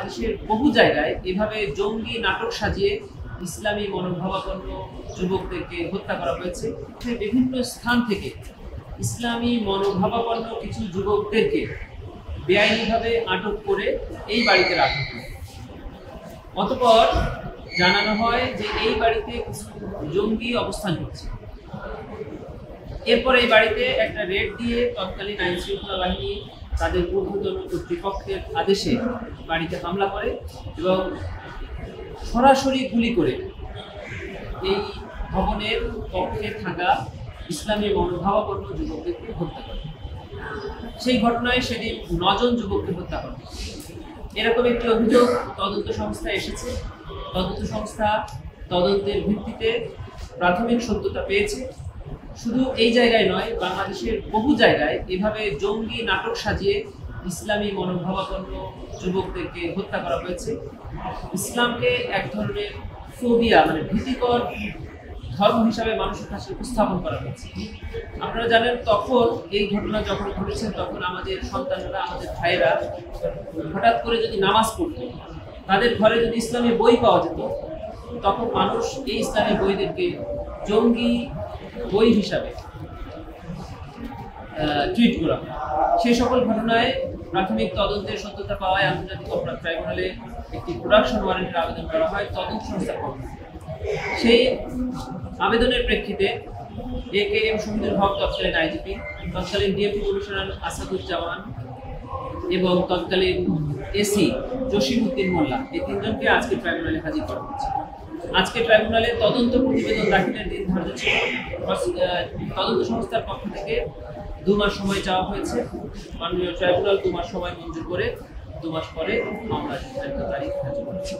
বাংলাদেশের বহু জায়গায় এভাবে জঙ্গি নাটক সাজিয়ে ইসলামী মনোভাবাপন্ন যুবকদেরকে হত্যা করা হয়েছে। বিভিন্ন স্থান থেকে ইসলামী মনোভাবাপন্ন কিছু যুবকদেরকে বেআইনিভাবে আটক করে এই বাড়িতে রাখা হয়। অতঃপর জানানো হয় যে এই বাড়িতে কিছু জঙ্গি অবস্থান করছে। এরপর এই বাড়িতে একটা রেড দিয়ে তৎকালীন আইন শৃঙ্খলা বাহিনী তাদের ঊর্ধ্বতন কর্তৃপক্ষের আদেশে বাড়িতে হামলা করে এবং সরাসরি গুলি করে এই ভবনের পক্ষে থাকা ইসলামী মনোভাবাপন্ন যুবকদেরকে হত্যা করে। সেই ঘটনায় সেদিন 9 জন যুবককে হত্যা করে। এরকম একটি অভিযোগ তদন্ত সংস্থা এসেছে। তদন্ত সংস্থা তদন্তের ভিত্তিতে প্রাথমিক সত্যতা পেয়েছে। শুধু এই জায়গায় নয়, বাংলাদেশের বহু জায়গায় এভাবে জঙ্গি নাটক সাজিয়ে ইসলামী মনোভাবাপন্ন যুবকদেরকে হত্যা করা হয়েছে। ইসলামকে এক ধরনের ফোবিয়া মানে ভীতিকর ধর্ম হিসাবে মানুষের কাছে উপস্থাপন করা হয়েছে। আপনারা জানেন, তখন এই ঘটনা যখন ঘটেছে তখন আমাদের সন্তানরা, আমাদের ভাইয়েরা হঠাৎ করে যদি নামাজ পড়তো, তাদের ঘরে যদি ইসলামী বই পাওয়া যেত, তখন মানুষ এই ইসলামী বইদেরকে জঙ্গি বই হিসাবে ট্রিট করা হয়। সেই সকল ঘটনায় প্রাথমিক তদন্তের সত্যতা পাওয়ায় আন্তর্জাতিক অপরাধ ট্রাইব্যুনালে একটি প্রোডাকশন ওয়ারেন্টের আবেদন করা হয় তদন্ত সংস্থার পক্ষে। সেই আবেদনের প্রেক্ষিতে AKM শহীদুল হক তৎকালীন আইজিপি, তৎকালীন ডিএমপি কমিশনার আসাদুজ্জামান এবং তৎকালীন এসি জসিমউদ্দিন মোল্লা, এই তিনজনকে আজকে ট্রাইব্যুনালে হাজির করা হয়েছে। আজকে ট্রাইব্যুনালে তদন্ত প্রতিবেদন দাখিলের দিন ধার্য ছিল। তদন্ত সংস্থার পক্ষ থেকে 2 মাস সময় চাওয়া হয়েছে। মাননীয় ট্রাইব্যুনাল 2 মাস সময় মঞ্জুর করে 2 মাস পরে মামলার তারিখ ধার্য করেছে।